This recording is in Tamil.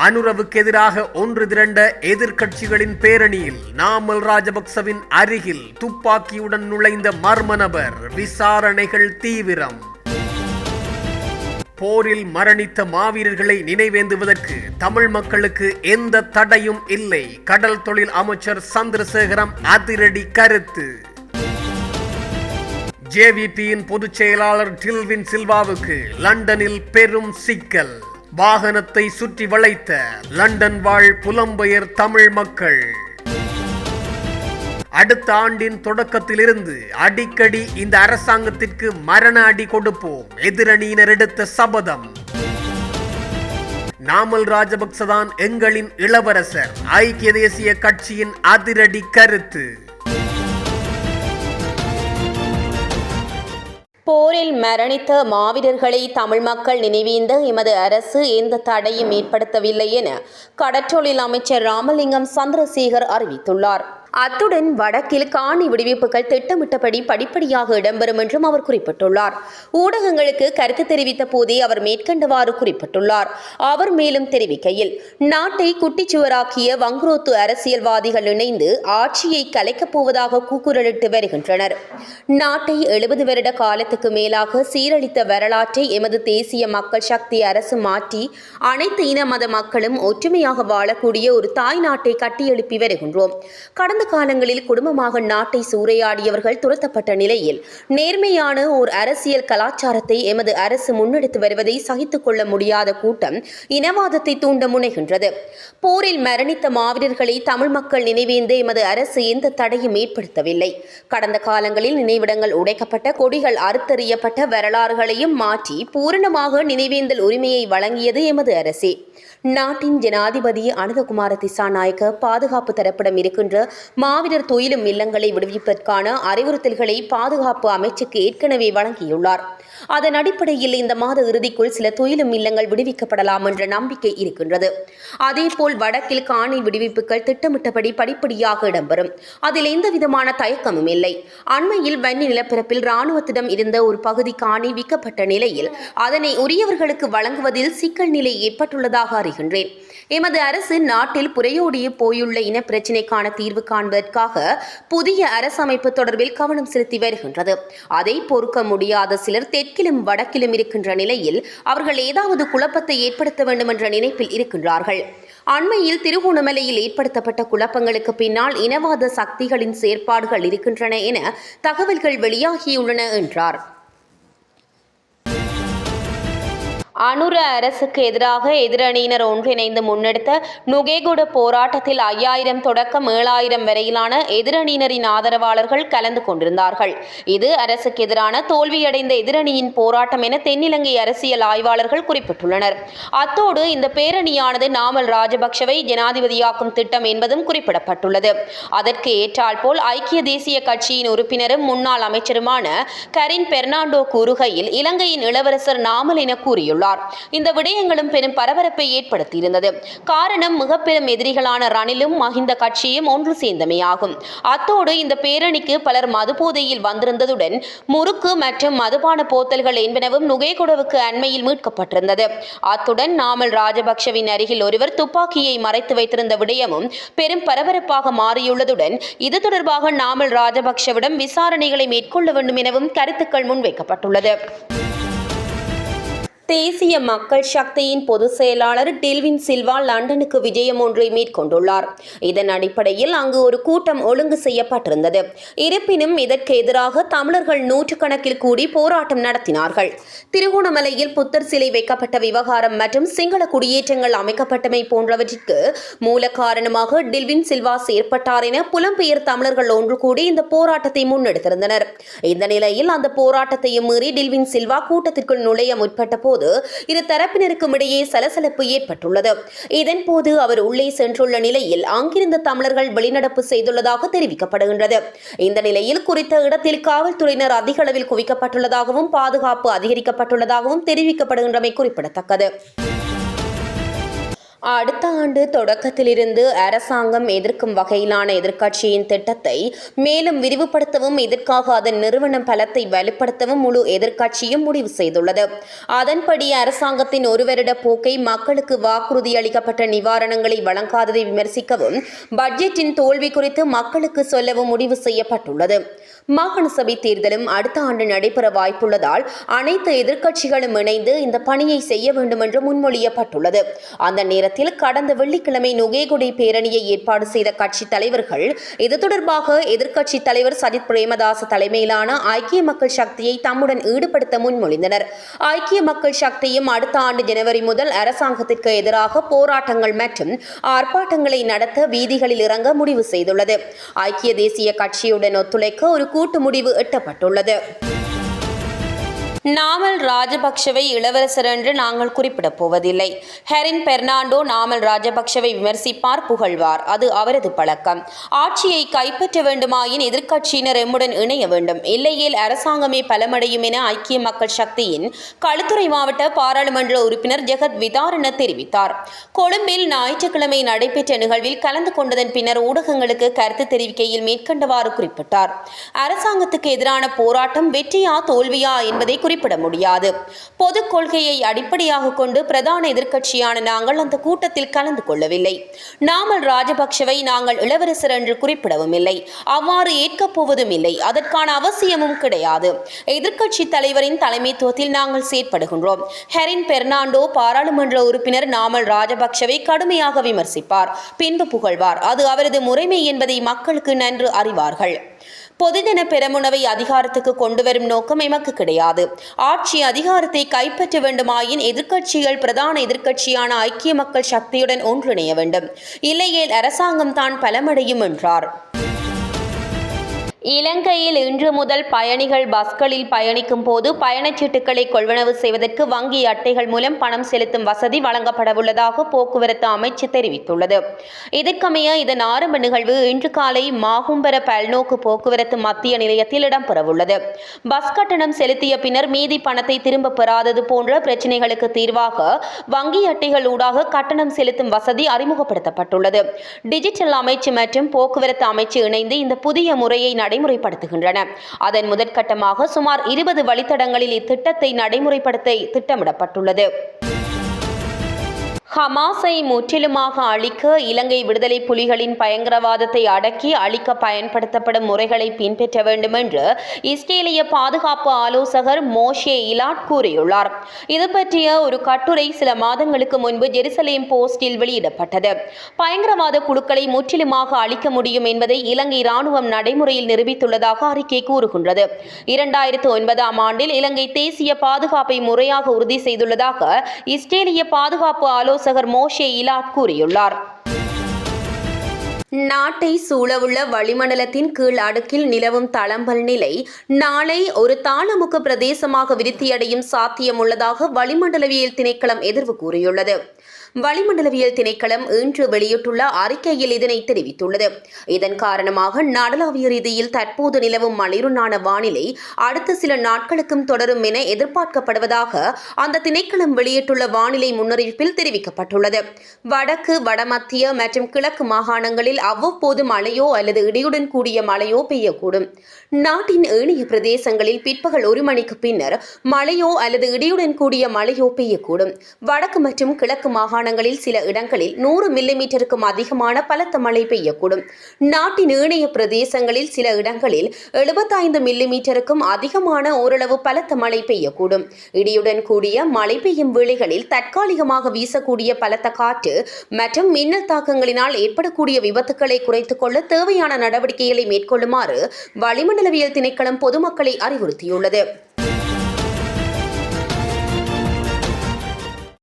அனுரவுக்கு எதிராக ஒன்று திரண்ட எதிர்க்கட்சிகளின் பேரணியில் நாமல் ராஜபக்சவின் அருகில் துப்பாக்கியுடன் நுழைந்த மர்ம நபர். விசாரணைகள் தீவிரம். போரில் மரணித்த மாவீரர்களை நினைவேந்துவதற்கு தமிழ் மக்களுக்கு எந்த தடையும் இல்லை. கடல் தொழில் அமைச்சர் சந்திரசேகரம் அதிரடி கருத்து. ஜேவிபியின் பொதுச் செயலாளர் டில்வின் சில்வாவுக்கு லண்டனில் பெரும் சிக்கல். வாகனத்தை சுற்றி வளைத்த லண்டன் வாழ் புலம்பெயர் தமிழ் மக்கள். அடுத்த ஆண்டின் தொடக்கத்திலிருந்து அடிக்கடி இந்த அரசாங்கத்திற்கு மரண அடி கொடுப்போம். எதிரணியினர் எடுத்த சபதம். நாமல் ராஜபக்சதான் எங்களின் இளவரசர். ஐக்கிய தேசிய கட்சியின் அதிரடி கருத்து. போரில் மரணித்த மாவீரர்களை தமிழ் மக்கள் நினைவேந்த எமது அரசு எந்த தடையும் ஏற்படுத்தவில்லை என கடற்றொழில் அமைச்சர் ராமலிங்கம் சந்திரசேகர் அறிவித்துள்ளார். அத்துடன் வடக்கில் காணி விடுவிப்புகள் திட்டமிட்டபடி படிப்படியாக இடம்பெறும் என்றும் அவர் குறிப்பிட்டுள்ளார். ஊடகங்களுக்கு கருத்து தெரிவித்த போதே அவர் மேற்கண்டவாறு குறிப்பிட்டுள்ளார். அவர் மேலும் தெரிவிக்கையில், நாட்டை குட்டிச்சுவராக்கிய வங்குரோத்து அரசியல்வாதிகள் இணைந்து ஆட்சியை கலைக்கப் போவதாக கூக்குரலிட்டு வருகின்றனர். நாட்டை 70 வருட காலத்துக்கு மேலாக சீரழித்த வரலாற்றை எமது தேசிய மக்கள் சக்தி அரசு மாற்றி அனைத்து இன மத மக்களும் ஒற்றுமையாக வாழக்கூடிய ஒரு தாய் நாட்டை கட்டியெழுப்பி வருகின்றோம். கடந்த காலங்களில் குடும்பமாக நாட்டை சூறையாடியவர்கள் துரத்தப்பட்ட நிலையில் நேர்மையான ஓர் அரசியல் கலாச்சாரத்தை எமது அரசு முன்னெடுத்து வருவதை சகித்துக் கொள்ள முடியாத கூட்டம் இனவாதத்தை தூண்ட முனைகின்றது. போரில் மரணித்த மாவீரர்களை தமிழ் மக்கள் நினைவேந்த எமது அரசு எந்த தடையும் ஏற்படுத்தவில்லை. கடந்த காலங்களில் நினைவிடங்கள் உடைக்கப்பட்ட, கொடிகள் அறுத்தறியப்பட்ட வரலாறுகளையும் மாற்றி பூரணமாக நினைவேந்தல் உரிமையை வழங்கியது எமது அரசே. நாட்டின் ஜனாதிபதி அனுரகுமார திசாநாயக்க பாதுகாப்பு தரப்பிடம் இருக்கின்ற மாவீரர் துயிலும் இல்லங்களை விடுவிப்பதற்கான அறிவுறுத்தல்களை பாதுகாப்பு அமைச்சுக்கு ஏற்கனவே வழங்கியுள்ளார். அதன் அடிப்படையில் இந்த மாத இறுதிக்குள் சில துயிலும் இல்லங்கள் விடுவிக்கப்படலாம் என்ற நம்பிக்கை இருக்கின்றது. அதேபோல் வடக்கில் காணி விடுவிப்புகள் திட்டமிட்டபடி படிப்படியாக இடம்பெறும். அதில் எந்த விதமான தயக்கமும் இல்லை. அண்மையில் வன்னி நிலப்பரப்பில் இராணுவத்திடம் இருந்த ஒரு பகுதி காணி விற்கப்பட்ட நிலையில் அதனை உரியவர்களுக்கு வழங்குவதில் சிக்கல் நிலை ஏற்பட்டுள்ளதாக அறிகின்றேன். எமது அரசு நாட்டில் புரையோடிய போயுள்ள இன பிரச்சினைக்கான தீர்வு காண்பதற்காக புதிய அரசமைப்பு தொடர்பில் கவனம் செலுத்தி வருகின்றது. அதை பொறுக்க முடியாத சிலர் தெற்கிலும் வடக்கிலும் இருக்கின்ற நிலையில் அவர்கள் ஏதாவது குழப்பத்தை ஏற்படுத்த வேண்டும் என்ற நினைப்பில் இருக்கின்றார்கள். அண்மையில் திருகோணமலையில் ஏற்படுத்தப்பட்ட குழப்பங்களுக்கு பின்னால் இனவாத சக்திகளின் செயற்பாடுகள் இருக்கின்றன என தகவல்கள் வெளியாகியுள்ளன என்றார். அனுர அரசுக்கு எதிராக எதிரணியினர் ஒன்றிணைந்து முன்னெடுத்த நுகேகுட போராட்டத்தில் 5000 தொடக்கம் 7000 வரையிலான எதிரணியினரின் ஆதரவாளர்கள் கலந்து கொண்டிருந்தார்கள். இது அரசுக்கு எதிரான தோல்வியடைந்த எதிரணியின் போராட்டம் என தென்னிலங்கை அரசியல் ஆய்வாளர்கள் குறிப்பிட்டுள்ளனர். அத்தோடு இந்த பேரணியானது நாமல் ராஜபக்சவை ஜனாதிபதியாக்கும் திட்டம் என்பதும் குறிப்பிடப்பட்டுள்ளது. அதற்கு ஏற்றால் போல் ஐக்கிய தேசிய கட்சியின் உறுப்பினரும் முன்னாள் அமைச்சருமான கரின் பெர்னாண்டோ கூறுகையில், இலங்கையின் இளவரசர் நாமல் என கூறியுள்ளார். இந்த விடயங்களும் பெரும் பரபரப்பை ஏற்படுத்தியிருந்தது. காரணம், மிக பெரும் எதிரிகளான ரணிலும் மஹிந்த கட்சியும் ஒன்று சேர்ந்தமையாகும். அத்தோடு இந்த பேரணிக்கு பலர் மதுபோதையில் வந்திருந்ததுடன் முறுக்கு மற்றும் மதுபான போத்தல்கள் என்பனவும் நுகேகுடவுக்கு அண்மையில் மீட்கப்பட்டிருந்தது. அத்துடன் நாமல் ராஜபக்சவின் அருகில் ஒருவர் துப்பாக்கியை மறைத்து வைத்திருந்த விடயமும் பெரும் பரபரப்பாக மாறியுள்ளதுடன் இது தொடர்பாக நாமல் ராஜபக்சவிடம் விசாரணைகளை மேற்கொள்ள வேண்டும் எனவும் கருத்துக்கள் முன்வைக்கப்பட்டுள்ளது. தேசிய மக்கள் சக்தியின் பொதுச் செயலாளர் டில்வின் சில்வா லண்டனுக்கு விஜயம் ஒன்றை மேற்கொண்டுள்ளார். இதன் அடிப்படையில் அங்கு ஒரு கூட்டம் ஒழுங்கு செய்யப்பட்டிருந்தது. இருப்பினும் இதற்கு எதிராக தமிழர்கள் நூற்றுக்கணக்கில் கூடி போராட்டம் நடத்தினார்கள். திருகோணமலையில் புத்தர் சிலை வைக்கப்பட்ட விவகாரம் மற்றும் சிங்கள குடியேற்றங்கள் அமைக்கப்பட்டமை போன்றவற்றிற்கு மூல காரணமாக டில்வின் சில்வா செயற்பட்டார் என புலம்பெயர் தமிழர்கள் ஒன்று கூடி இந்த போராட்டத்தை முன்னெடுத்திருந்தனர். இந்த நிலையில் அந்த போராட்டத்தையும் மீறி டில்வின் சில்வா கூட்டத்திற்குள் நுழைய முற்பட்ட போது இரு தரப்பினருக்கும் இடையே சலசலப்பு ஏற்பட்டுள்ளது. இதன்போது அவர் உள்ளே சென்றுள்ள நிலையில் அங்கிருந்த தமிழர்கள் வெளிநடப்பு செய்துள்ளதாக தெரிவிக்கப்படுகின்றது. இந்த நிலையில் குறித்த இடத்தில் காவல்துறையினர் அதிக அளவில் குவிக்கப்பட்டுள்ளதாகவும் பாதுகாப்பு அதிகரிக்கப்பட்டுள்ளதாகவும் தெரிவிக்கப்படுகின்றமை குறிப்பிடத்தக்கது. அடுத்த ஆண்டு தொடக்கத்திலிருந்து அரசாங்கம் எதிர்க்கும் வகையிலான எதிர்க்கட்சியின் திட்டத்தை மேலும் விரிவுபடுத்தவும் இதற்காக அதன் நிறுவன பலத்தை வலுப்படுத்தவும் முழு எதிர்க்கட்சியும் முடிவு செய்துள்ளது. அதன்படி அரசாங்கத்தின் ஒரு வருட போக்கை மக்களுக்கு வாக்குறுதி அளிக்கப்பட்ட நிவாரணங்களை வழங்காததை விமர்சிக்கவும் பட்ஜெட்டின் தோல்வி குறித்து மக்களுக்கு சொல்லவும் முடிவு செய்யப்பட்டுள்ளது. மாகாண சபை தேர்தலும் அடுத்த ஆண்டு நடைபெற வாய்ப்புள்ளதால் அனைத்து எதிர்க்கட்சிகளும் இணைந்து இந்த பணியை செய்ய வேண்டும் என்று முன்மொழியப்பட்டுள்ளது. அந்த நேரத்தில் கடந்த வெள்ளிக்கிழமை நுகேகுடி பேரணியை ஏற்பாடு செய்த கட்சித் தலைவர்கள் இது தொடர்பாக எதிர்க்கட்சித் தலைவர் சஜித் பிரேமதாச தலைமையிலான ஐக்கிய மக்கள் சக்தியை தம்முடன் ஈடுபடுத்த முன்மொழிந்தனர். ஐக்கிய மக்கள் சக்தியும் அடுத்த ஆண்டு ஜனவரி முதல் அரசாங்கத்திற்கு எதிராக போராட்டங்கள் மற்றும் ஆர்ப்பாட்டங்களை நடத்த வீதிகளில் இறங்க முடிவு செய்துள்ளது. ஐக்கிய தேசிய கட்சியுடன் ஒத்துழைக்க ஒரு கூட்டு முடிவு எட்டப்பட்டுள்ளது. நாமல் ராஜபக்ஷவை இளவரசர் என்று நாங்கள் குறிப்பிடப் போவதில்லை. ஹெரின் பெர்னாண்டோ நாமல் ராஜபக்ஷவை விமர்சிப்பார், புகழ்வார். அது அவரது பழக்கம். ஆட்சியை கைப்பற்ற வேண்டுமாயின் எதிர்க்கட்சியினர் எம்முடன் இணைய வேண்டும், இல்லையேல் அரசாங்கமே பலமடையும் என ஐக்கிய மக்கள் சக்தியின் களுத்துறை மாவட்ட பாராளுமன்ற உறுப்பினர் ஜெகத் விதாரண தெரிவித்தார். கொழும்பில் ஞாயிற்றுக்கிழமை நடைபெற்ற நிகழ்வில் கலந்து கொண்டதன் பின்னர் ஊடகங்களுக்கு கருத்து தெரிவிக்கையில் மேற்கண்டவாறு குறிப்பிட்டார். அரசாங்கத்துக்கு எதிரான போராட்டம் வெற்றியா தோல்வியா என்பதை குறிப்பிட முடியாது. பொது கொள்கையை அடிப்படையாக கொண்டு பிரதான எதிர்க்கட்சியான நாங்கள் அந்த கூட்டத்தில் கலந்து கொள்ளவில்லை. நாமல் ராஜபக்ஷவை நாங்கள் இளவரசர் என்று குறிப்பிடவும் இல்லை, அவ்வாறு ஏற்கப் போவதும் இல்லை. அதற்கான அவசியமும் கிடையாது. எதிர்க்கட்சி தலைவரின் தலைமைத்துவத்தில் நாங்கள் செயற்படுகின்றோம். ஹெரின் பெர்னாண்டோ பாராளுமன்ற உறுப்பினர் நாமல் ராஜபக்ஷவை கடுமையாக விமர்சிப்பார், பின்பு புகழ்வார். அது அவரது முறைமை என்பதை மக்களுக்கு நன்கு அறிவார்கள். பொதுஜன பெரமுனவை அதிகாரத்துக்கு கொண்டுவரும் நோக்கம் எமக்கு கிடையாது. ஆட்சி அதிகாரத்தை கைப்பற்ற வேண்டுமாயின் எதிர்க்கட்சிகள் பிரதான எதிர்க்கட்சியான ஐக்கிய மக்கள் சக்தியுடன் ஒன்றிணைய வேண்டும், இல்லையேல் அரசாங்கம் தான் பலமடையும் என்றார். இலங்கையில் இன்று முதல் பயணிகள் பஸ்களில் பயணிக்கும் போது பயணச்சீட்டுகளை கொள்வனவு செய்வதற்கு வங்கி அட்டைகள் மூலம் பணம் செலுத்தும் வசதி வழங்கப்படவுள்ளதாக போக்குவரத்து அமைச்சு தெரிவித்துள்ளது. இதற்கமைய இதன் ஆரம்ப நிகழ்வு இன்று காலை மாகும்பர பல்நோக்கு போக்குவரத்து மத்திய நிலையத்தில் இடம்பெறவுள்ளது. பஸ் கட்டணம் செலுத்திய பின்னர் மீதி பணத்தை திரும்ப பெறாதது போன்ற பிரச்சினைகளுக்கு தீர்வாக வங்கி அட்டைகள் ஊடாக கட்டணம் செலுத்தும் வசதி அறிமுகப்படுத்தப்பட்டுள்ளது. டிஜிட்டல் அமைச்சு மற்றும் போக்குவரத்து அமைச்சு இணைந்து இந்த புதிய முறையை நடைமுறைப்படுத்துகின்றன. அதன் முதற்கட்டமாக சுமார் 20 வழித்தடங்களில் இத்திட்டத்தை நடைமுறைப்படுத்த திட்டமிடப்பட்டுள்ளது. ஹமாஸை முற்றிலுமாக அழிக்க இலங்கை விடுதலை புலிகளின் பயங்கரவாதத்தை அடக்கி அழிக்க பயன்படுத்தப்படும் முறைகளை பின்பற்ற வேண்டும் என்று இஸ்ரேலிய பாதுகாப்பு ஆலோசகர் மோஷே இலாட் கூறியுள்ளார். இது பற்றிய ஒரு கட்டுரை சில மாதங்களுக்கு முன்பு ஜெருசலேம் போஸ்டில் வெளியிடப்பட்டது. பயங்கரவாத குழுக்களை முற்றிலுமாக அழிக்க முடியும் என்பதை இலங்கை இராணுவம் நடைமுறையில் நிரூபித்துள்ளதாக அறிக்கை கூறுகின்றது. 2009ஆம் ஆண்டில் இலங்கை தேசிய பாதுகாப்பை முறையாக உறுதி செய்துள்ளதாக இஸ்ரேலிய பாதுகாப்பு ஆலோசகர் மோஷே இலாட் கூறியுள்ளார். நாட்டை சூழவுள்ள வளிமண்டலத்தின் கீழ் அடுக்கில் நிலவும் தளம்பல் நிலை நாளை ஒரு தாளமுக பிரதேசமாக விருத்தியடையும் சாத்தியம் உள்ளதாக வளிமண்டலவியல் திணைக்களம் எதிர்வு கூறியுள்ளது. வளிமண்டலவியல் திணைக்களம் இன்று வெளியிட்டுள்ள அறிக்கையில் இதனை தெரிவித்துள்ளது. இதன் காரணமாக நாடளாவிய ரீதியில் தற்போது நிலவும் மலிருனான வானிலை அடுத்த சில நாட்களுக்கும் தொடரும் என எதிர்பார்க்கப்படுவதாக அந்த திணைக்களம் வெளியிட்டுள்ள வானிலை முன்னறிவிப்பில் தெரிவிக்கப்பட்டுள்ளது. வடக்கு, வடமத்திய மற்றும் கிழக்கு மாகாணங்களில் அவ்வப்போது மழையோ அல்லது இடியுடன் கூடிய மழையோ பெய்யக்கூடும். நாட்டின் ஏனைய பிரதேசங்களில் பிற்பகல் 1 மணிக்கு பின்னர் மழையோ அல்லது இடியுடன் கூடிய மழையோ பெய்யக்கூடும். வடக்கு மற்றும் கிழக்கு மாகாணங்களில் சில இடங்களில் 100 மில்லிமீட்டருக்கும் அதிகமான பலத்த மழை பெய்யக்கூடும். நாட்டின் ஏனைய பிரதேசங்களில் சில இடங்களில் 75 மில்லிமீட்டருக்கும் அதிகமான ஓரளவு பலத்த மழை பெய்யக்கூடும். இடியுடன் கூடிய மழை பெய்யும் வேளைகளில் தற்காலிகமாக வீசக்கூடிய பலத்த காற்று மற்றும் மின்னல் தாக்கங்களினால் ஏற்படக்கூடிய விபத்துக்களை குறைத்துக் கொள்ள தேவையான நடவடிக்கைகளை மேற்கொள்ளுமாறு வளிமண்டலவியல் திணைக்களம் பொதுமக்களை அறிவுறுத்தியுள்ளது.